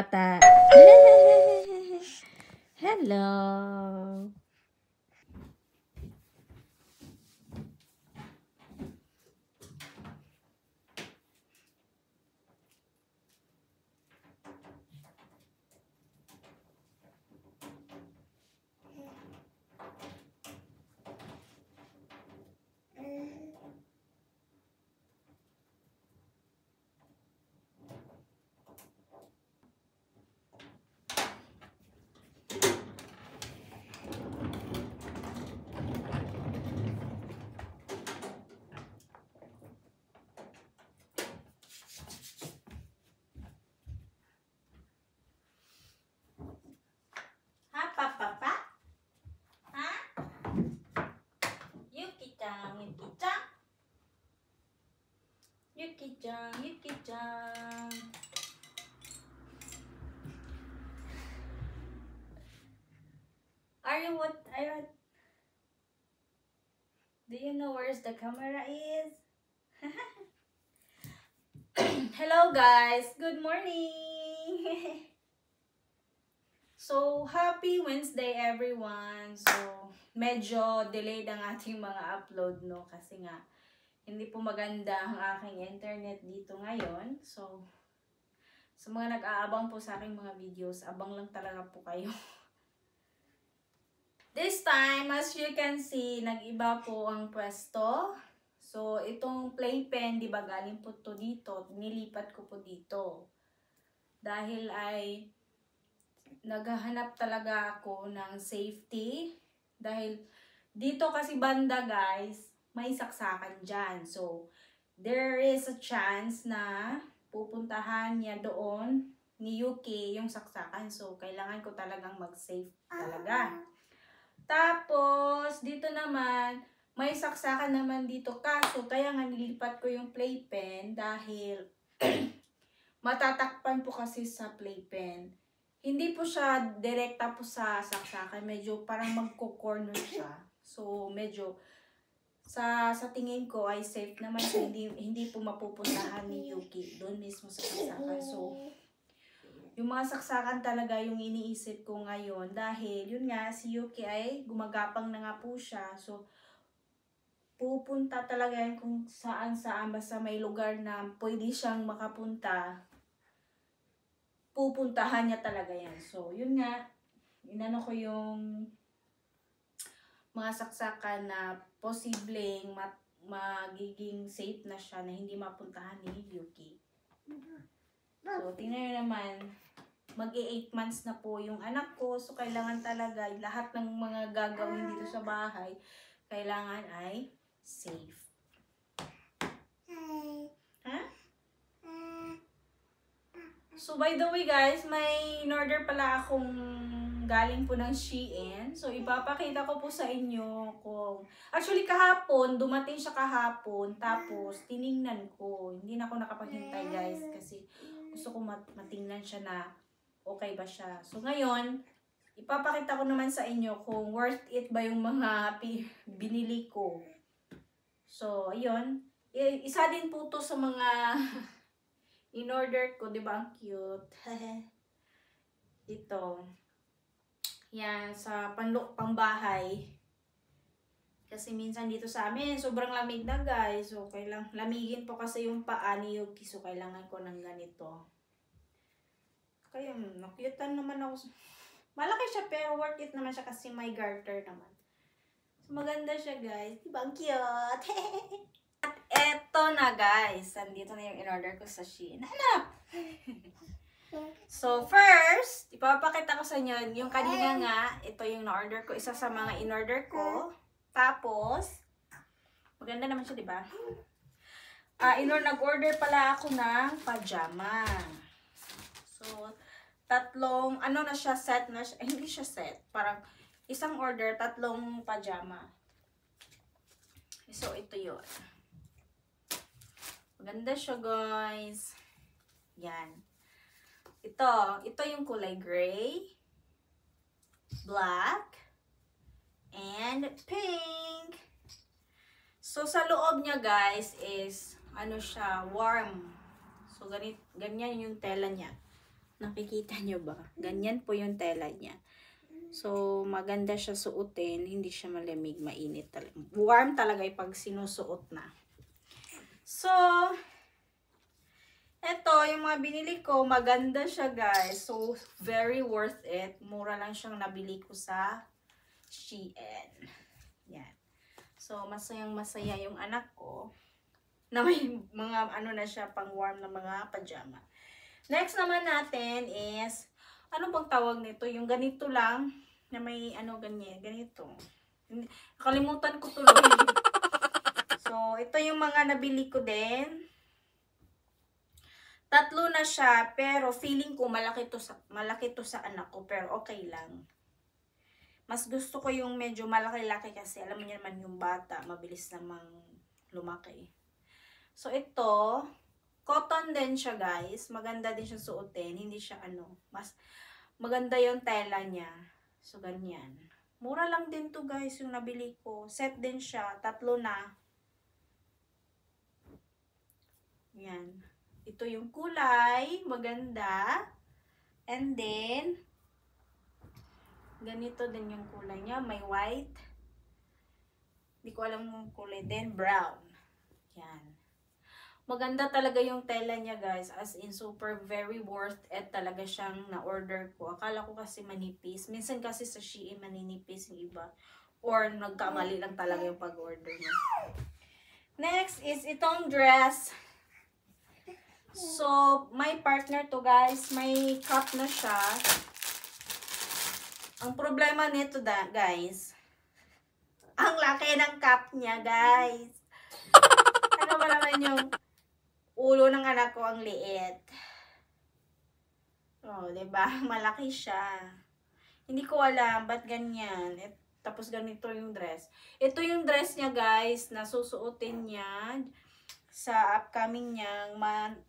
bata. Hello. Yuki-chan. Do you know where's the camera is? Hello guys, good morning. So, happy Wednesday everyone. So, medyo delayed ang ating mga upload, no? Kasi nga, hindi po maganda ang aking internet dito ngayon. So, sa mga nag-aabang po sa aking mga videos, abang lang talaga po kayo. This time, as you can see, nag-iba po ang pwesto. So, itong playpen, di ba, galing po to dito. Nilipat ko po dito. Dahil ay naghahanap talaga ako ng safety. Dahil dito kasi banda, guys, may saksakan dyan. So, there is a chance na pupuntahan niya doon ni Yuki yung saksakan. So, kailangan ko talagang mag-safe talaga. Tapos, dito naman, may saksakan naman dito. Kaso, kaya nga nilipat ko yung playpen dahil matatakpan po kasi sa playpen. Hindi po siya direkta po sa saksakan. Medyo parang magko-corner siya. So, medyo sa tingin ko ay safe naman siya. Hindi po mapupuntahan ni Yuki doon mismo sa saksakan. So, yung mga saksakan talaga yung iniisip ko ngayon. Dahil, yun nga, si Yuki ay gumagapang na nga po siya. So, pupunta talaga yan kung saan-saan. Basta may lugar na pwede siyang makapunta. Pupuntahan niya talaga yan. So, yun nga, inano ko yung mga saksakan na posibleng magiging safe na siya na hindi mapuntahan ni Yuki. So, tingnan nyo naman, mag-8 months na po yung anak ko. So, kailangan talaga lahat ng mga gagawin dito sa bahay, kailangan ay safe. Ha? So, by the way guys, may in-order pala akong galing po ng Shein. So, ipapakita ko po sa inyo kung... Actually, kahapon, dumating siya kahapon. Tapos, tiningnan ko. Hindi na ako nakapaghintay guys. Kasi gusto ko matingnan siya na okay ba siya. So, ngayon, ipapakita ko naman sa inyo kung worth it ba yung mga binili ko. So, ayun. Isa din po to sa mga... in-order ko, di ba? Ang cute. Ito. Yan, sa pangbahay. Kasi minsan dito sa amin, sobrang lamig na guys. So, lamigin po kasi yung paa ni Yuki. So, kailangan ko ng ganito. Kaya, nakyutan naman ako. Malaki siya, pero worth it naman siya kasi may garter naman. So, maganda siya guys. Di ba? Ang cute. At eto na guys, nandito na yung in-order ko sa Shein. Hanap! So first, ipapakita ko sa inyo, yung kanina nga, ito yung na-order ko, isa sa mga in-order ko. Tapos, maganda naman siya, diba? Nag-order pala ako ng pajama. So, tatlong, ano na siya, set na siya, hindi siya set. Parang, isang order, tatlong pajama. So, ito yun. Maganda siya, guys. Yan. Ito yung kulay gray, black, and pink. So, sa loob niya, guys, is, ano siya, warm. So, ganyan yung tela niya. Nakikita nyo ba? Ganyan po yung tela niya. So, maganda siya suotin. Hindi siya malamig, mainit talaga. Warm talaga pag sinusuot na. So, eto, yung mga binili ko, maganda siya guys. So, very worth it. Mura lang siyang nabili ko sa Shein. Yan. So, masayang masaya yung anak ko na may mga ano na siya, pang warm na mga pajama. Next naman natin is, ano bang tawag nito? Yung ganito lang, na may ano ganyan, ganito. Nakalimutan ko tuloy. So, ito yung mga nabili ko din. 3 na siya, pero feeling ko malaki to sa anak ko, pero okay lang. Mas gusto ko yung medyo malaki-laki kasi alam niyo naman yung bata, mabilis namang lumaki. So, ito, cotton din siya guys. Maganda din siya suotin. Hindi siya mas maganda yung tela niya. So, ganyan. Mura lang din to guys yung nabili ko. Set din siya. 3 na. Yan. Ito yung kulay. Maganda. And then, ganito din yung kulay niya. May white. Hindi ko alam yung kulay. Then, brown. Yan. Maganda talaga yung tela niya guys. As in, super very worth it talaga siyang na-order ko. Akala ko kasi manipis. Minsan kasi sa Shein maninipis yung iba. Or nagkamali lang talaga yung pag-order niya. Next is itong dress. So, my partner to guys. May cup na siya. Ang problema nito guys. Ang laki ng cup niya guys. Ano ba naman yung ulo ng anak ko, ang liit. Oh, 'di ba? Malaki siya. Hindi ko alam ba't ganyan. Tapos ganito yung dress. Ito yung dress niya, guys, na susuotin niya sa upcoming niyang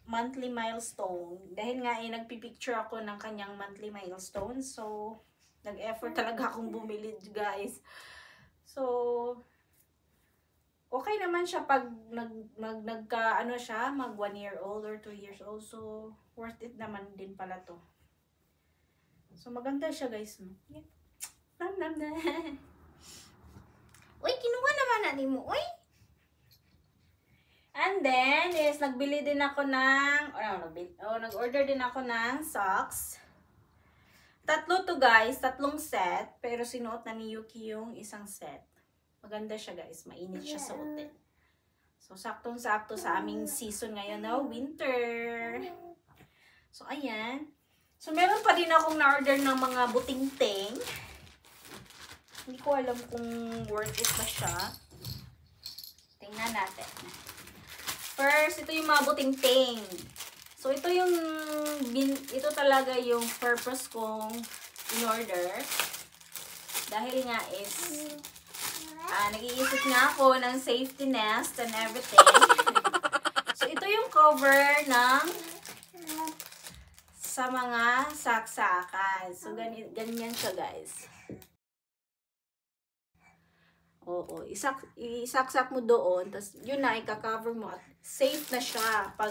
monthly milestone. Dahil nga nagpipicture ako ng kanyang monthly milestone. So, nag-effort talaga akong bumili, guys. So, okay naman siya pag mag 1 year old or 2 years old. So, worth it naman din pala to. So, maganda siya guys. Yeah. Uy, kinuha naman natin mo. Uy! And then, is nagbili din ako ng, nag-order din ako ng socks. 3 to guys, 3 set. Pero sinuot na ni Yuki yung isang set. Maganda siya guys, mainit siya suotin. So, saktong-sakto sa aming season ngayon na winter. So, ayan. So, meron pa din akong na-order ng mga buting-ting. Hindi ko alam kung worth it ba siya. Tingnan natin. First, ito yung mga buting-ting. So, ito talaga yung purpose kong in-order. Dahil nga is, nag-iisip nga ako ng safety nest and everything. So, ito yung cover ng sa mga saksakan. So, ganyan siya, guys. Oo, isaksak mo doon, tapos yun na, ika-cover mo at safe na siya. Pag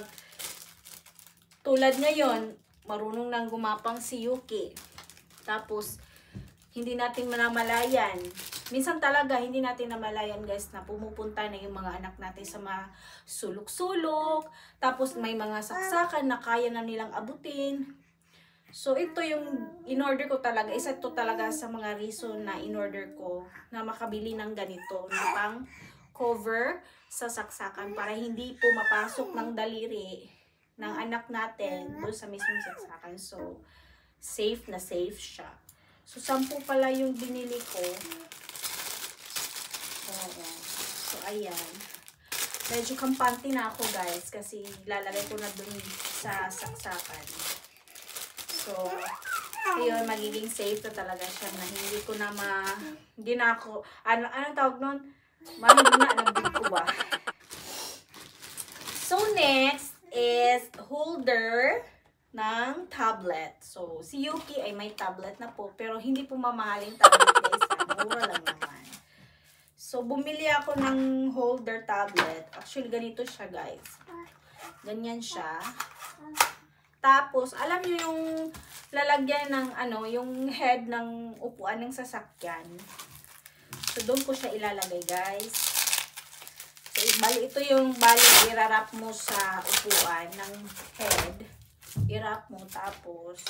tulad ngayon, marunong nang gumapang si Yuki. Tapos, hindi natin manamalayan. Minsan talaga, hindi natin namalayan guys na pumupunta na yung mga anak natin sa mga sulok-sulok. Tapos may mga saksakan na kaya na nilang abutin. So, ito yung in-order ko talaga. Isa ito talaga sa mga reason na in-order ko na makabili ng ganito. Na pang cover sa saksakan para hindi po mapasok ng daliri ng anak natin doon sa mismong saksakan. So, safe na safe siya. So, 10 pala yung binili ko. So, ayan. Medyo kampante na ako, guys. Kasi lalagay ko na dun sa saksakan. So, ayun, magiging safe na talaga siya na hindi ko na hindi na ako, anong tawag nun? Nabig ko ba? So, next is holder ng tablet. So, si Yuki ay may tablet na po. Pero hindi po mamahaling tablet, guys. Mura lang naman. So, bumili ako ng holder tablet. Actually, ganito siya, guys. Ganyan siya. Tapos, alam nyo yung lalagyan ng ano, yung head ng upuan ng sasakyan. So, doon ko siya ilalagay, guys. So, bali, ito yung irarap mo sa upuan ng head. Irap mo, tapos,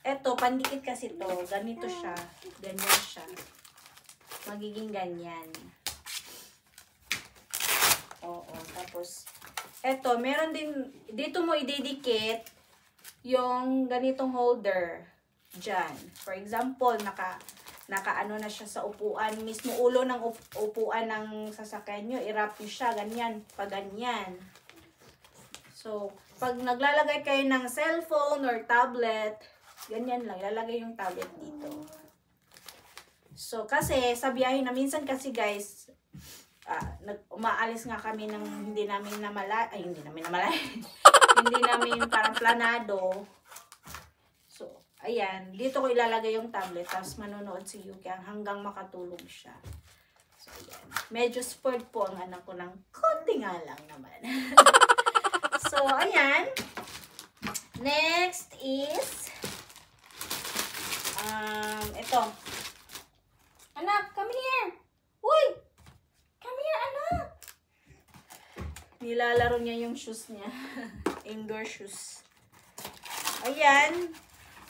eto, pandikit kasi to. Ganito siya. Ganyan siya. Magiging ganyan. Oo, tapos, eto, meron din, dito mo ididikit yung ganitong holder. Diyan. For example, naka-ano na siya sa upuan. Mismo ulo ng upuan ng sasakyan nyo. I-wrap nyo siya. Ganyan. Pag ganyan. So, pag naglalagay kayo ng cellphone or tablet, ganyan lang. Ilalagay yung tablet dito. So, kasi sa biyahe na minsan kasi guys, umaalis nga kami ng hindi namin parang planado. So, ayan, dito ko ilalagay yung tablet, tapos manonood si Yuki hanggang makatulog siya. So, ayan. Medyo spoiled po ang anak ko ng konti nga lang naman. So, ayan. Next is, ito. Anak, come here. Uy! Come here, anak. Nilalaro niya yung shoes niya. Indoor shoes. Ayan.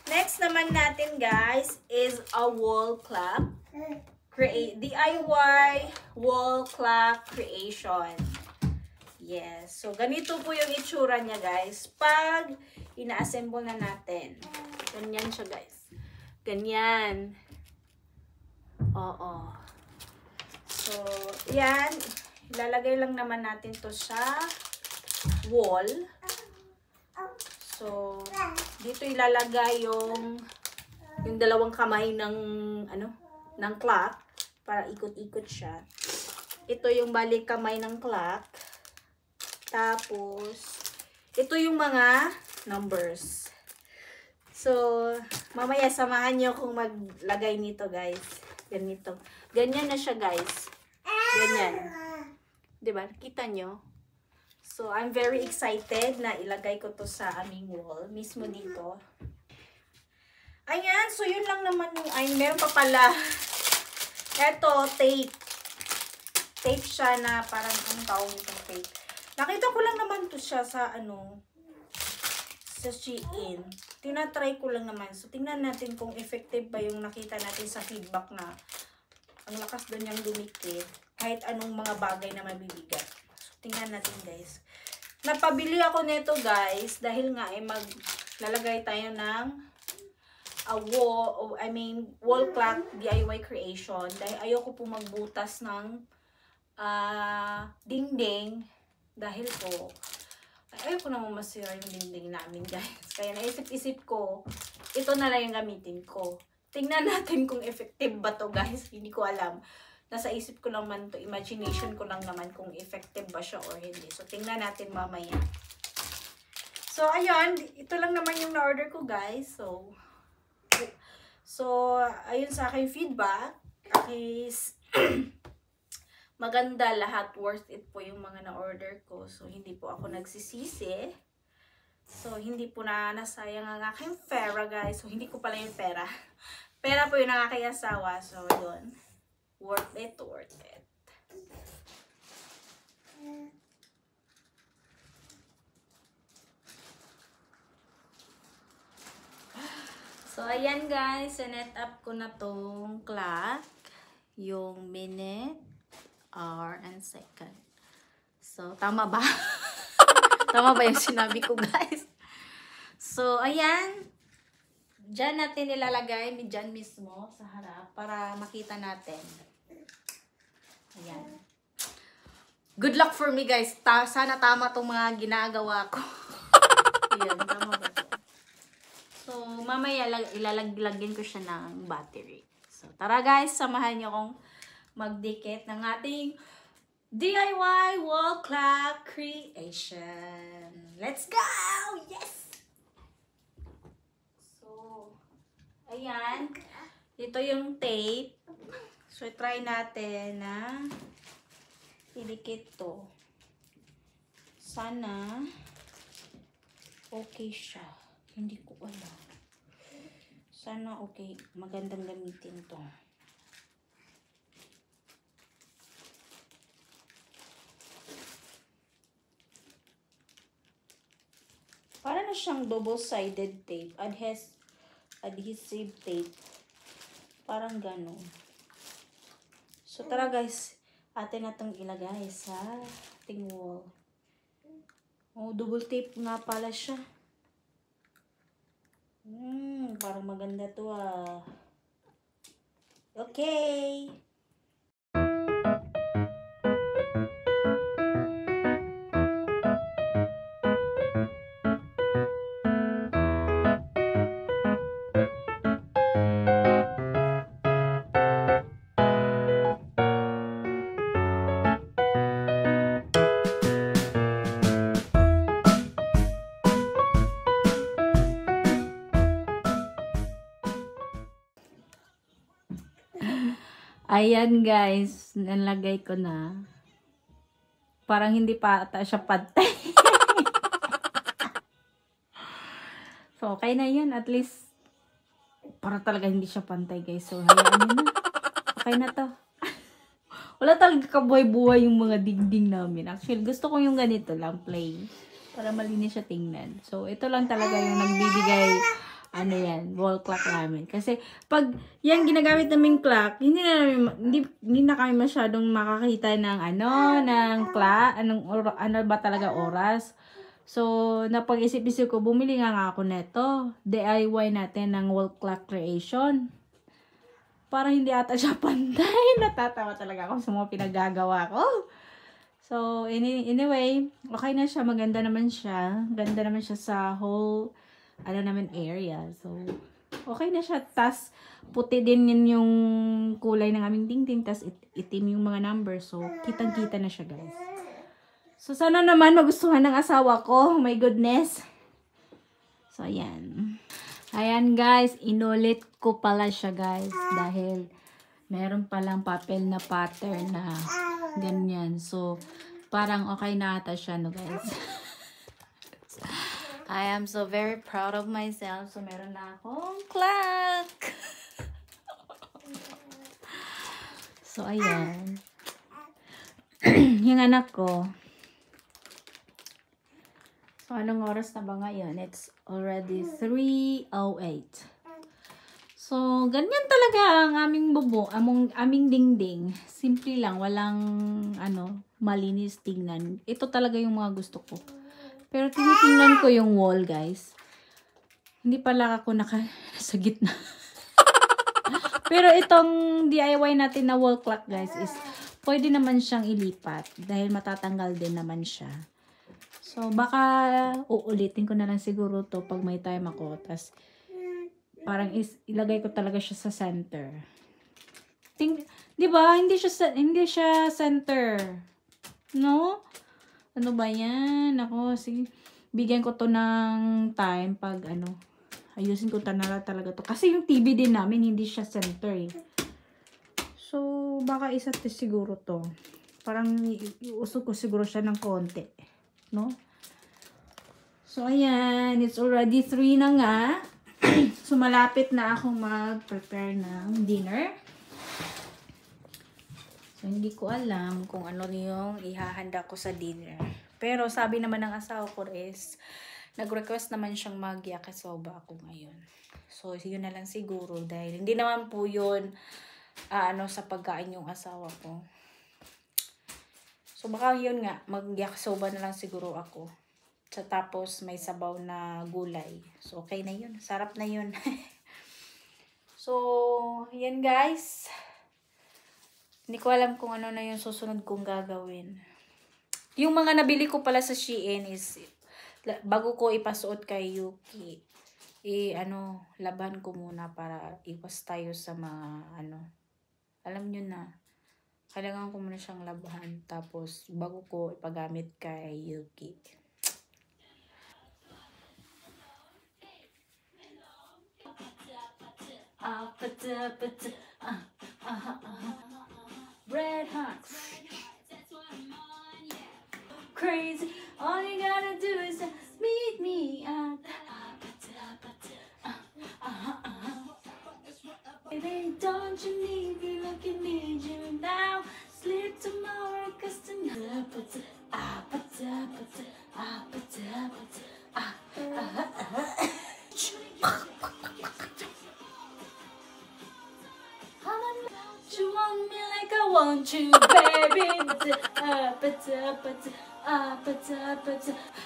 Next naman natin, guys, is a wall clock. DIY wall clock creation. Yes. So, ganito po yung itsura niya, guys. Pag ina-assemble na natin. Ganyan siya, guys. Ganyan. Oo. So, yan. Ilalagay lang naman natin to sa wall. So, dito ilalagay yung dalawang kamay ng ng clock para ikot-ikot siya. Ito yung balik kamay ng clock. Tapos, ito yung mga numbers. So, mamaya samahan nyo kung maglagay nito, guys. Ganito. Ganyan na siya, guys. Ganyan. Diba? Kita nyo? So, I'm very excited na ilagay ko to sa aming wall. Mismo dito. Ayan. So, yun lang naman yung, meron pa pala. Eto, tape. Tape siya na parang, anong tawag itong tape? Nakita ko lang naman to siya sa, sa Shein. Tinatry ko lang naman. So, tingnan natin kung effective ba yung nakita natin sa feedback na ang lakas doon yung dumikit. Kahit anong mga bagay na mabibigat. So, tingnan natin, guys. Napabili ako nito, guys, dahil nga maglalagay tayo ng wall clock DIY creation. Dahil ayoko po magbutas ng dingding. Dahil po, ayoko naman masira yung dingding namin, guys. Kaya naisip-isip ko, ito na lang yung gamitin ko. Tingnan natin kung effective ba to, guys. Hindi ko alam. Nasa isip ko lang man to, imagination ko lang naman kung effective ba siya or hindi. So, tingnan natin mamaya. So, ayun. Ito lang naman yung na-order ko, guys. So, ayun sa aking feedback. Maganda lahat. Worth it po yung mga na-order ko. So, hindi po ako nagsisisi. So, hindi po nasayang ang aking pera, guys. So, hindi ko pala yung pera. Pera po yung aking asawa. So, yun. Worth it, worth it. So, ayan, guys. Sinet up ko na tong clock. Yung minute, hour, and second. So, tama ba? Tama ba yung sinabi ko, guys? So, ayan. Diyan natin ilalagay, diyan mismo sa harap para makita natin. Ayan. Good luck for me, guys. Sana tama tong mga ginagawa ko. Ayan, tama ba ito? So, mamaya ilalagyan ko siya ng battery. So, tara, guys. Samahan niyo akong magdikit ng ating DIY wall clock creation. Let's go! Yes! So, ayan. Ito yung tape. So, try natin na idikit to. Sana okay siya. Hindi ko alam. Sana okay. Magandang gamitin to. Para na siyang double-sided tape. Adhesive tape. Parang ganun. So, tara guys. Atin na itong ilagay sa ating wall. Oh, double tape nga pala siya. Parang maganda to ah. Okay. Ayan guys, nalagay ko na. Parang hindi pa ata siya pantay. So, okay na yan. At least, para talaga hindi siya pantay guys. So, hayaan nyo na. Okay na to. Wala talaga kabuhay-buhay yung mga dingding namin. Actually, gusto ko yung ganito lang, plain. Para malinis siya tingnan. So, ito lang talaga yung nagbibigay ano yan, wall clock namin. Kasi, pag yan ginagamit naming clock, hindi na kami masyadong makakita ng clock, ano ba talaga oras. So, napag-isip-isip ko, bumili nga ako neto. DIY natin ng wall clock creation. Para hindi ata siya pantay. Natatawa talaga ako sa mga pinagagawa ko. So, anyway, okay na siya. Maganda naman siya. Ganda naman siya sa whole area. So, okay na siya. Tas, puti din yun yung kulay ng aming dingding. Tas, itim yung mga numbers. So, kitang-kita na siya, guys. So, sana naman magustuhan ng asawa ko. Oh my goodness. So, ayan. Ayan, guys. Inulit ko pala siya, guys. Dahil, meron palang papel na pattern na ganyan. So, parang okay na ata siya, no, guys. I am so very proud of myself. So, meron na akong clock. So, ayan. Yung anak ko. So, anong oras na ba ngayon? It's already 3:08. So, ganyan talaga ang aming aming dingding. Simple lang. Walang, malinis tingnan. Ito talaga yung mga gusto ko. Pero tinitingnan ko yung wall, guys. Hindi pala ako sa gitna. Pero itong DIY natin na wall clock, guys, is pwede naman siyang ilipat. Dahil matatanggal din naman siya. So, baka uulitin ko na lang siguro to pag may time ako. Tapos, parang ilagay ko talaga siya sa center. Di ba? Hindi siya center. No? Ano ba yan? Ako, sige. Bigyan ko to ng time pag ayusin ko talaga to. Kasi yung TV din namin, hindi siya center eh. So, baka isa siguro to. Parang iusok ko siguro siya ng konti. No? So, ayan. It's already 3 na nga. So, malapit na akong mag-prepare ng dinner. So, hindi ko alam kung ano yung ihahanda ko sa dinner. Pero, sabi naman ng asawa ko is, nag-request naman siyang mag-yakisoba ako ngayon. So, yun na lang siguro. Dahil hindi naman po yun, sa pagkain yung asawa ko. So, baka yun nga, mag-yakisoba na lang siguro ako. So, tapos, may sabaw na gulay. So, okay na yun. Sarap na yun. So, yan guys. Hindi ko alam kung ano na yung susunod kong gagawin. Yung mga nabili ko pala sa Shein is, bago ko ipasuot kay Yuki, laban ko muna para iwas tayo sa mga, alam nyo na. Kailangan ko muna siyang labahan. Tapos, bago ko ipagamit kay Yuki. Red hot. Crazy. All you gotta do is meet me. Baby, don't you need me like I need you now? Sleep tomorrow, cause tonight you want me like I want you, baby.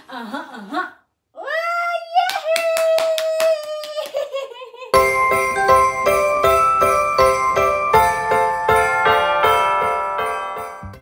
Uh-huh, uh-huh.